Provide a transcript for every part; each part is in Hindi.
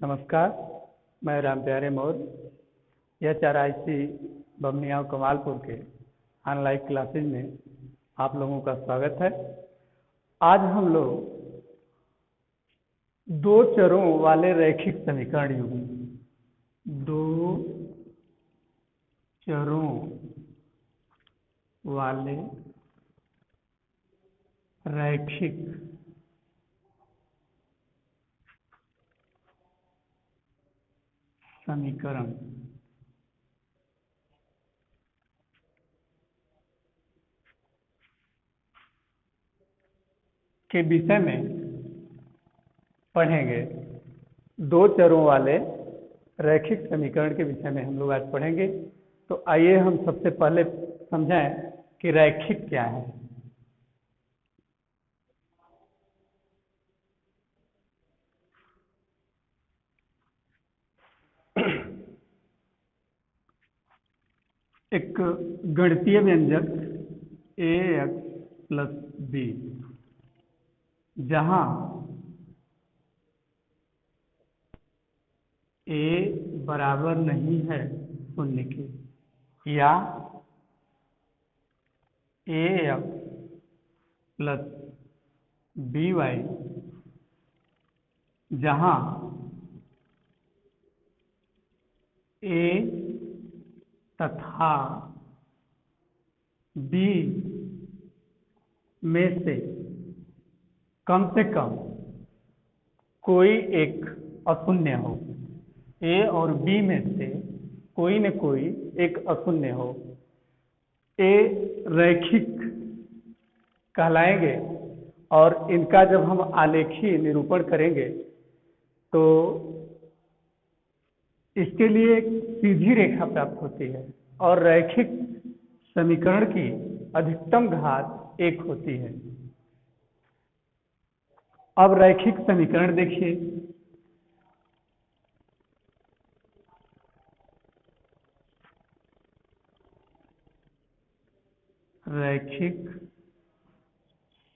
नमस्कार, मैं राम प्यारे मौर्य। यह चाराइसी बमनिया कमालपुर के ऑनलाइन क्लासेज में आप लोगों का स्वागत है। आज हम लोग दो चरों वाले रैखिक समीकरण युग्म, दो चरों वाले रैखिक समीकरण के विषय में पढ़ेंगे। दो चरों वाले रैखिक समीकरण के विषय में हम लोग आज पढ़ेंगे। तो आइए हम सबसे पहले समझें कि रैखिक क्या है। एक गणितीय व्यंजक ax प्लस b, जहां a बराबर नहीं है शून्य के, या ax प्लस by, जहां a तथा b में से कम कोई एक अशून्य हो। a और b में से कोई न कोई एक अशून्य हो, a रैखिक कहलाएंगे। और इनका जब हम आलेखी निरूपण करेंगे तो इसके लिए एक सीधी रेखा प्राप्त होती है और रैखिक समीकरण की अधिकतम घात 1 होती है। अब रैखिक समीकरण देखिए। रैखिक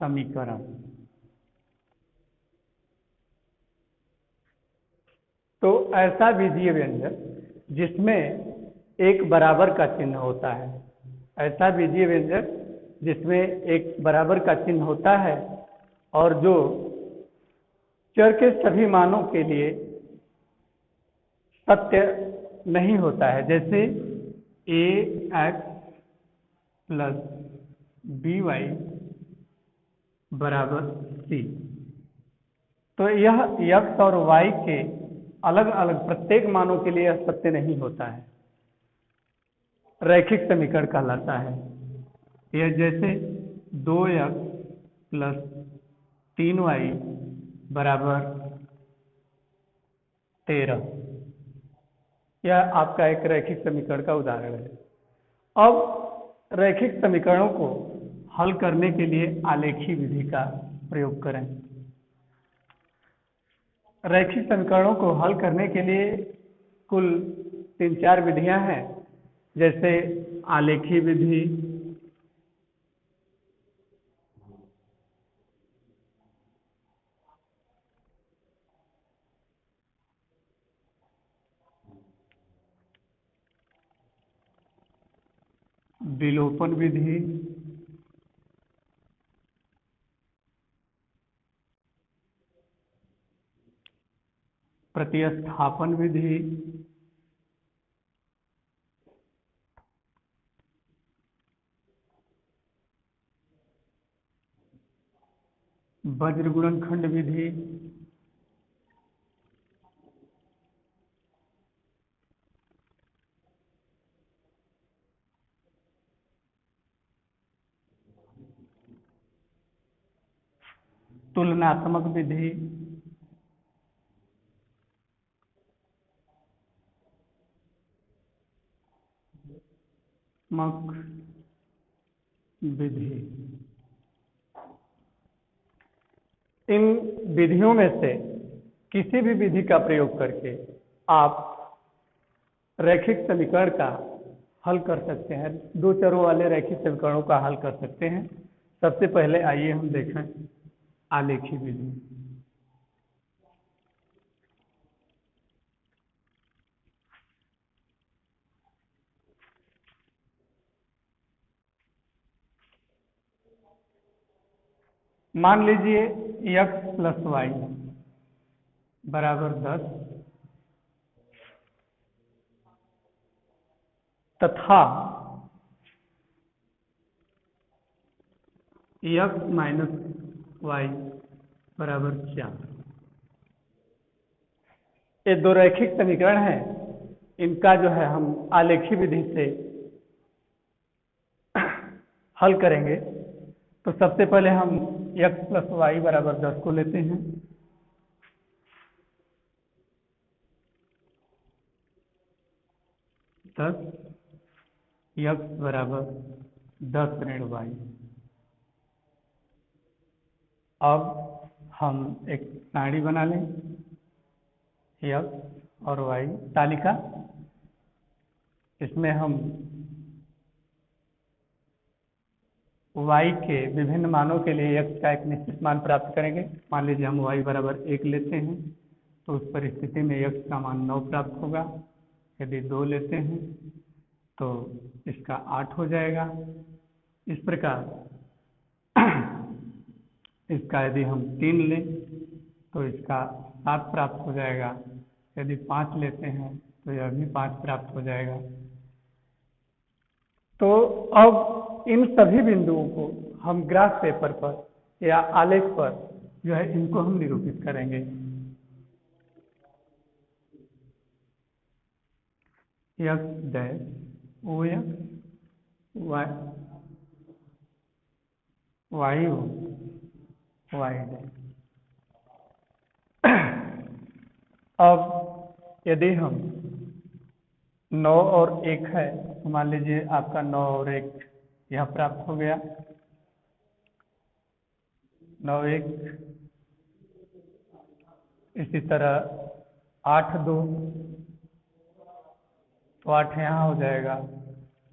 समीकरण तो ऐसा बीजीय व्यंजक जिसमें एक बराबर का चिन्ह होता है, ऐसा बीजीय व्यंजक जिसमें एक बराबर का चिन्ह होता है और जो चर के सभी मानों के लिए सत्य नहीं होता है, जैसे ax प्लस by बराबर c। तो यह x और y के अलग अलग प्रत्येक मानों के लिए यह सत्य नहीं होता है, रैखिक समीकरण कहलाता है। यह जैसे 2x प्लस 3y बराबर 13, यह आपका एक रैखिक समीकरण का उदाहरण है। अब रैखिक समीकरणों को हल करने के लिए आलेखी विधि का प्रयोग करें। रैखिक समीकरणों को हल करने के लिए कुल 3-4 विधियां हैं, जैसे आलेखी विधि, विलोपन विधि, प्रतिस्थापन विधि, वज्र गुणनखंड विधि, तुलनात्मक विधि, मक विधि। इन विधियों में से किसी भी विधि का प्रयोग करके आप रैखिक समीकरण का हल कर सकते हैं, दो चरों वाले रैखिक समीकरणों का हल कर सकते हैं। सबसे पहले आइए हम देखें आलेखी विधि। मान लीजिए x प्लस वाई बराबर 10 तथा x माइनस वाई बराबर 4। ये दो रैखिक समीकरण हैं। इनका जो है हम आलेखी विधि से हल करेंगे। तो सबसे पहले हम x प्लस वाई बराबर 10 को लेते हैं। x बराबर 10 ऋण वाई। अब हम एक सारणी बना लें, x और y तालिका। इसमें हम y के विभिन्न मानों के लिए x का एक निश्चित मान प्राप्त करेंगे। मान लीजिए हम y बराबर 1 लेते हैं तो उस परिस्थिति में x का मान 9 प्राप्त होगा। यदि 2 लेते हैं तो इसका 8 हो जाएगा। इस प्रकार इसका यदि हम 3 लें तो इसका 7 प्राप्त हो जाएगा। यदि 5 लेते हैं तो यह भी 5 प्राप्त हो जाएगा। तो अब इन सभी बिंदुओं को हम ग्राफ पेपर पर या आलेख पर जो है इनको हम निरूपित करेंगे। x dash O X Y Y dash. अब यदि हम 9 और 1 है तो मान लीजिए आपका 9 और 1 यह प्राप्त हो गया। 9 1 इसी तरह 8 2 तो 8 यहाँ हो जाएगा,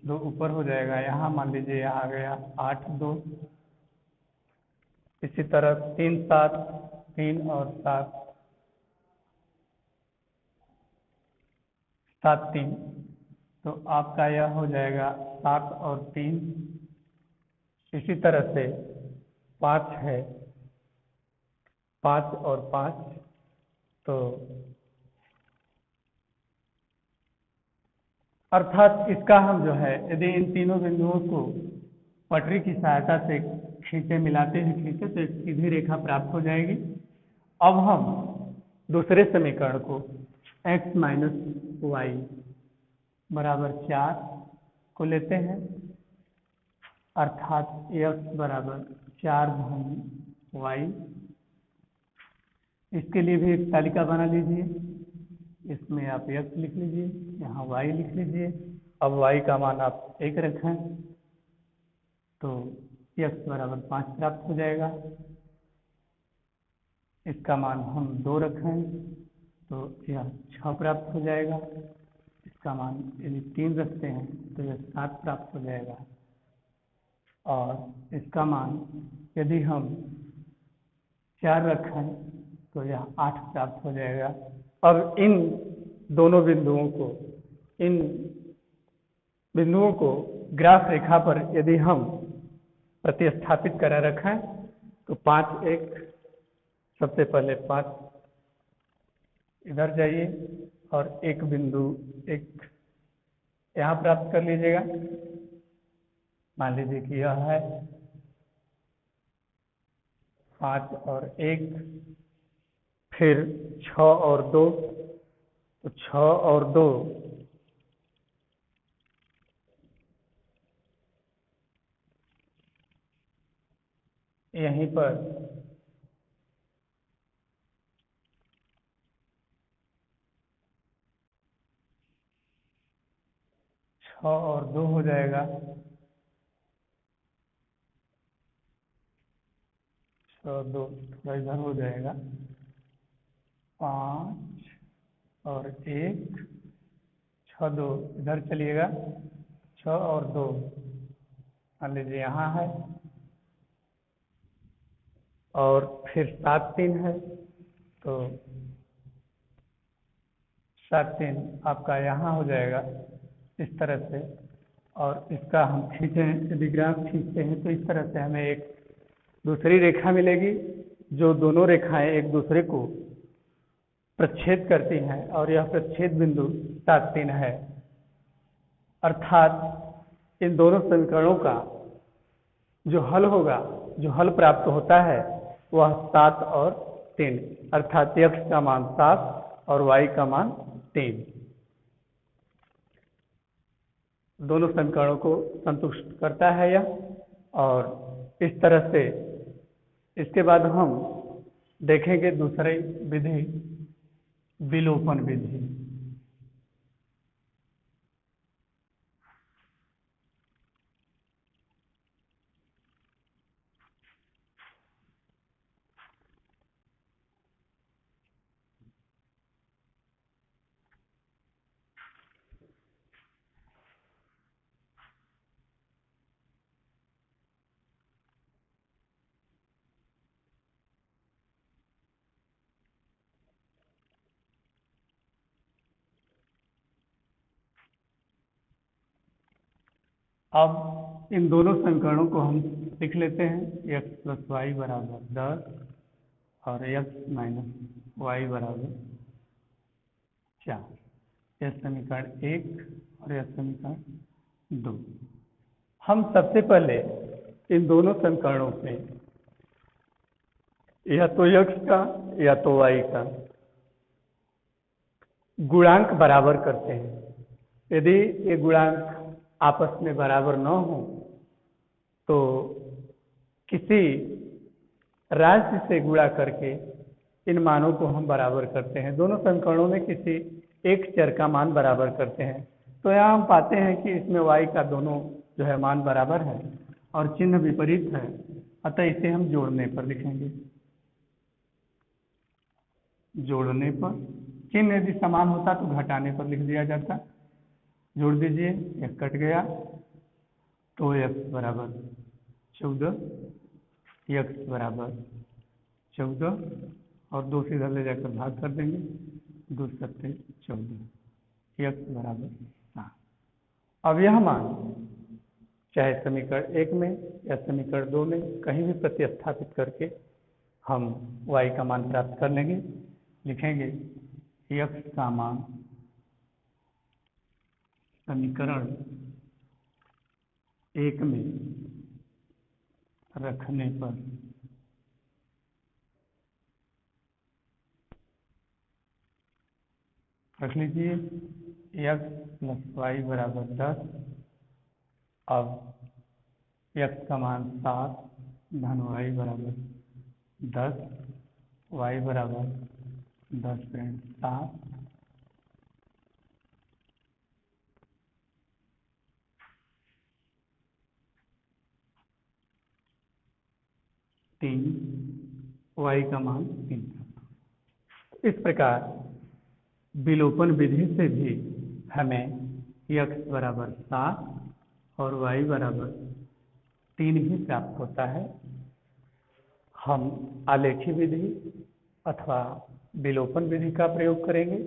2 ऊपर हो जाएगा। यहाँ मान लीजिए यहाँ आ गया 8 2। इसी तरह 3 7 3 और 7 7 3 तो आपका यह हो जाएगा 7 और 3। इसी तरह से 5 है, 5 और 5 तो अर्थात इसका हम जो है यदि इन तीनों बिंदुओं को पटरी की सहायता से खींचे मिलाते हैं खींचे तो एक सीधी रेखा प्राप्त हो जाएगी। अब हम दूसरे समीकरण को x माइनस वाई बराबर 4 को लेते हैं, अर्थात x बराबर 4 धन वाई। इसके लिए भी एक तालिका बना लीजिए। इसमें आप x लिख लीजिए, यहाँ y लिख लीजिए। अब y का मान आप 1 रखें तो x बराबर 5 प्राप्त हो जाएगा। इसका मान हम 2 रखें तो यह 6 प्राप्त हो जाएगा। इसका मान यदि 3 रखते हैं तो यह 7 प्राप्त हो जाएगा। और इसका मान यदि हम 4 रखें तो यह 8 प्राप्त हो जाएगा। अब इन दोनों बिंदुओं को ग्राफ रेखा पर यदि हम प्रतिस्थापित कर रखें तो 5 1 सबसे पहले 5 इधर जाइए और एक बिंदु 1 यहाँ प्राप्त कर लीजिएगा। मान लीजिए कि यह है 5 और 1, फिर 6 और 2 तो 6 और 2 यहीं पर 6 और 2 हो जाएगा। 6 2 थोड़ा इधर हो जाएगा। 5 और 1 6 2 इधर चलिएगा। 6 और 2 मान लीजिए यहाँ है और फिर 7 3 है तो 7 3 आपका यहाँ हो जाएगा इस तरह से। और इसका हम खींचें, यदि ग्राफ खींचते हैं तो इस तरह से हमें एक दूसरी रेखा मिलेगी जो दोनों रेखाएं एक दूसरे को प्रच्छेद करती हैं और यह प्रच्छेद बिंदु 7 3 है, अर्थात इन दोनों समीकरणों का जो हल होगा, जो हल प्राप्त होता है वह 7 और 3, अर्थात x का मान 7 और y का मान 3, दोनों समीकरणों को संतुष्ट करता है यह। और इस तरह से इसके बाद हम देखेंगे दूसरी विधि, विलोपन विधि। अब इन दोनों समीकरणों को हम लिख लेते हैं, x प्लस वाई बराबर 10 और x माइनस वाई बराबर 4। यह समीकरण 1 और यह समीकरण 2। हम सबसे पहले इन दोनों समीकरणों पे या तो x का या तो y का गुणांक बराबर करते हैं। यदि ये गुणांक आपस में बराबर न हो तो किसी राशि से गुणा करके इन मानों को हम बराबर करते हैं। दोनों समीकरणों में किसी एक चर का मान बराबर करते हैं। तो यहाँ हम पाते हैं कि इसमें y का दोनों जो है मान बराबर है और चिन्ह विपरीत है, अतः इसे हम जोड़ने पर लिखेंगे। जोड़ने पर चिन्ह यदि समान होता तो घटाने पर लिख दिया जाता। जोड़ दीजिए, एक कट गया तो x बराबर 14, x बराबर 14 और 2 से इधर ले जाकर भाग कर देंगे, 2 सत्ते 14, x बराबर 7। अब यह मान चाहे समीकरण 1 में या समीकरण 2 में कहीं भी प्रतिस्थापित करके हम y का मान प्राप्त कर लेंगे। लिखेंगे x का मान समीकरण 1 में रखने पर रख लीजिए x प्लस वाई बराबर 10। अब x का मान 7 धन वाई बराबर 10, y बराबर 10 ऋण 7, y का मान 3। इस प्रकार विलोपन विधि से भी हमें x बराबर 7 और y बराबर 3 ही प्राप्त होता है। हम आलेखी विधि अथवा विलोपन विधि का प्रयोग करेंगे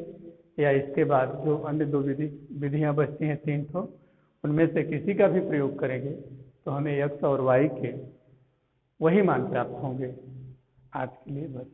या इसके बाद जो अन्य दो विधियां बचती हैं 3 तो उनमें से किसी का भी प्रयोग करेंगे तो हमें x और y के वही मान प्राप्त होंगे। आज के लिए बस।